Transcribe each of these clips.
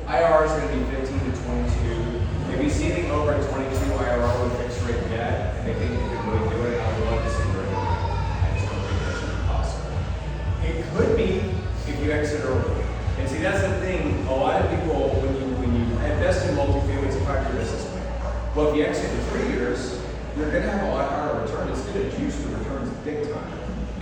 IRR is going to be 15 to 22. If you see anything over a 22 IRR with fixed rate debt, and they think you can really do it, I would love to see where they're at. I just don't think that should be possible. It could be if you exit early. And see, that's the thing. A lot of people, when you invest in multifamily, it's a 5-year business plan. Well, if you exit in 3 years, you're going to have a lot higher return. It's going to juice the returns big time.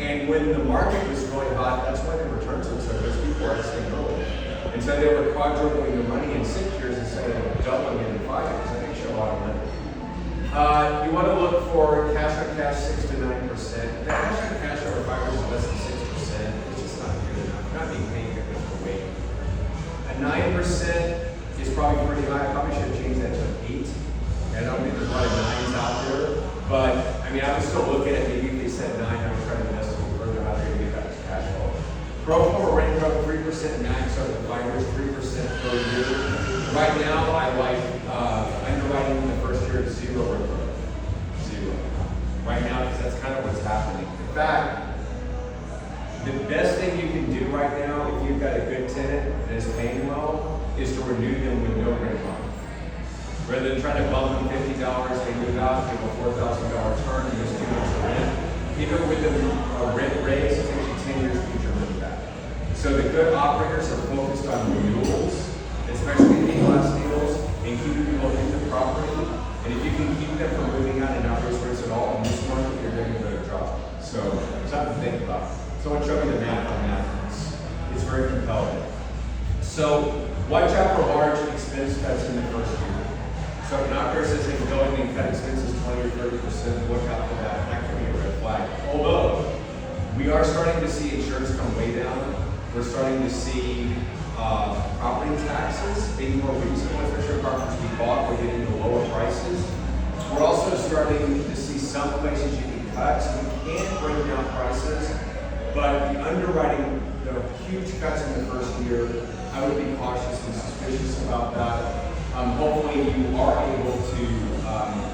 And when the market was going hot, that's why the returns were so good, because people are exiting early. And so they were quadrupling their money in 6 years instead of doubling it in 5 years. That makes you a lot of money. You want to look for cash on cash 6 to 9%. The cash on cash over 5 years is less than 6%. It's just not good enough. You're not being paid good enough for waiting. A 9% is probably pretty high. I probably should have changed that to an 8. I don't think there's a lot of 9s out there. But I mean, I would still look at it. Maybe if they said 9, I would try to invest a little further out there to get that cash flow. Pro forma rent growth 3% max over 5 years, 3% per year. Right now, I like underwriting in the first year at 0 rent growth. 0. Right now, because that's kind of what's happening. In fact, the best thing you can do right now, if you've got a good tenant that is paying well, is to renew them with no rent bump. Rather than trying to bump them $50, they move out, give them a $4,000 turn, and just 2 months of rent. Even with a rent raise, it takes you 10 years to get your money back. So the good operators are focused on renewals, especially A-class deals, and keeping people in the property. And if you can keep them from moving out and not raise rates at all in this market, you're doing a better job. So something to think about. Someone showed me the math on that. It's very compelling. So watch out for large expense cuts in the first year. So if an operator says they can go in and cut expenses 20 or 30%, look out for that. That could be a red flag. Although we are starting to see insurance come way down. We're starting to see property taxes being more reasonable, especially properties we bought. We're getting the lower prices. We're also starting to see some places you can cut, so we can bring down prices. But the underwriting, the huge cuts in the first year, I would be cautious and suspicious about that. Hopefully you are able to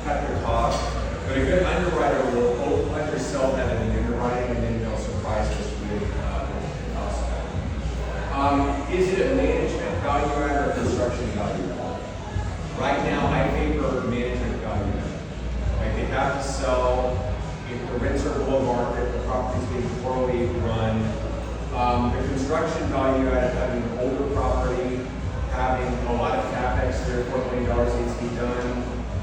cut your costs, but a good underwriter will undersell that in the underwriting, and then they'll surprise us with cost. Is it a management value add or construction value add? Right now, I favor management value add. Like, they have to sell. If the rents are below market, the property's being poorly run. The construction value add, having an older property, having a lot of capex, $3 or $4 million needs to be done.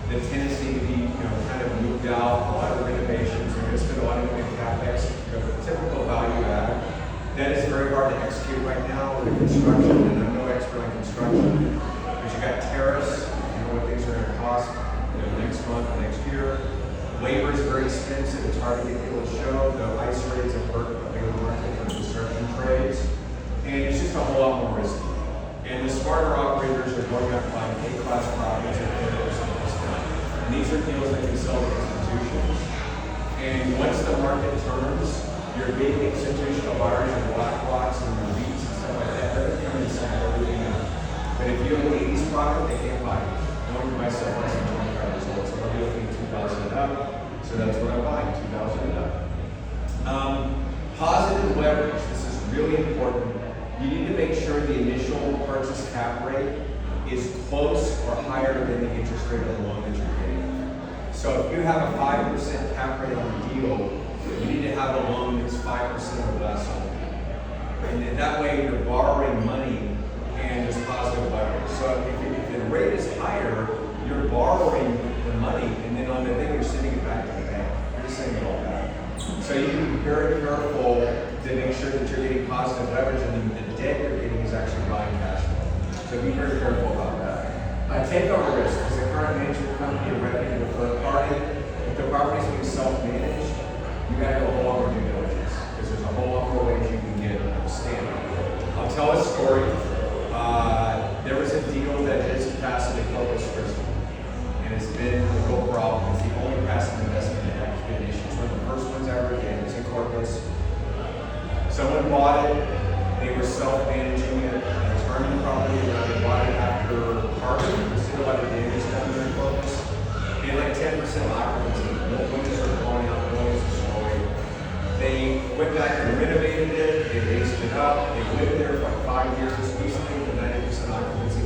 The tenants need to be, kind of moved out. A lot of renovations. They're going to spend a lot of money on capex. Typical value add. That is very hard to execute right now with the construction, and I'm no expert on construction. But you got tariffs. You know what things are going to cost. Next month, next year. Labor is very expensive. It's hard to get people to show. The ICE rates have hurt the labor market for construction trades. And it's just a whole lot more risky. And the smarter operators are going out and buying A-class properties at 10% discount. And these are deals that can sell to institutions. And once the market turns, your big institutional buyers, your BlackRocks and your REITs and stuff like that, they're going to come in and sell everything out. But if you have an 80s product, they can't buy it. No one can buy stuff less than 25 years old. So they'll be looking at 2,000 and up. So that's what I'm buying, 2,000 and up. Positive leverage. This is really important. You need to make sure the initial purchase cap rate is close or higher than the interest rate of the loan that you're getting. So if you have a 5% cap rate on the deal, you need to have a loan that's 5% or less on it. And then that way you're borrowing money and there's positive leverage. So if the rate is higher, you're borrowing the money, and then on the thing you're sending it back to the bank. You're just sending it all back. So you need to be very careful to make sure that you're getting positive leverage, and the debt you're getting is actually buying cash flow. So be very careful about that. Takeover risk is the current management company or reputable third party. If the property is being self-managed, you got to go a whole lot more due diligence, because there's a whole lot more ways you can get a stand. I'll tell a story. There was a deal that just passed in Corpus Christi, and it's been a real problem. It's the only passive investment that has been issued. It's one of the first ones ever again. It's in Corpus. Someone bought it. They were self-managing it. They turned the property around. They bought it after Harvard. There's still a lot of damage down there in Corpus. They had like 10% occupancy. No windows are blowing out. No one's destroyed. They went back and renovated it. They raised it up. They lived there for like 5 years. Recently, with 90% occupancy,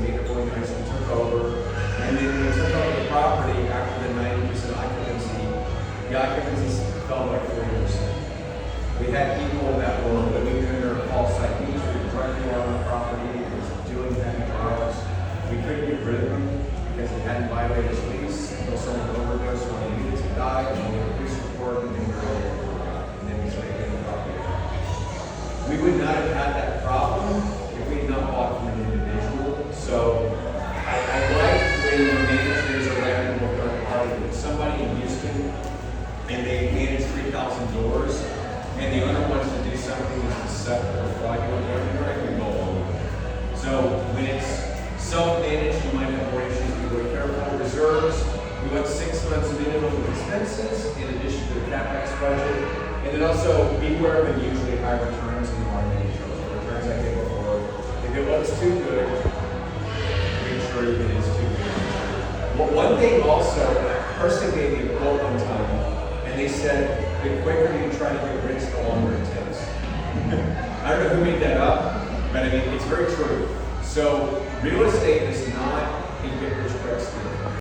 had people that were living under false IDs, who were driving around the property, who was doing heavy drugs. We couldn't get rid of them because he hadn't violated his lease until someone overdosed when he needed to die, and we had a police report, and then we were able to work out. And then we started getting the property. We would not have had that problem if we had not bought from an individual. So I like when the managers are reputable third party. With somebody in Houston and they manage 3,000 doors, and the owner wants to do something that's deceptive or fraudulent, we go along with it. So when it's self-managed, you might have more issues. Be really careful. Reserves, we want 6 months minimum of expenses in addition to the CapEx budget. And then also beware of unusually high returns in the marketing shows. The returns I gave before. If it looks too good, make sure it is too good. Well, one thing also, a person gave me a quote one time, and they said, the quicker you try to get rich, the longer it takes. I don't know who made that up, but I mean, it's very true. So real estate is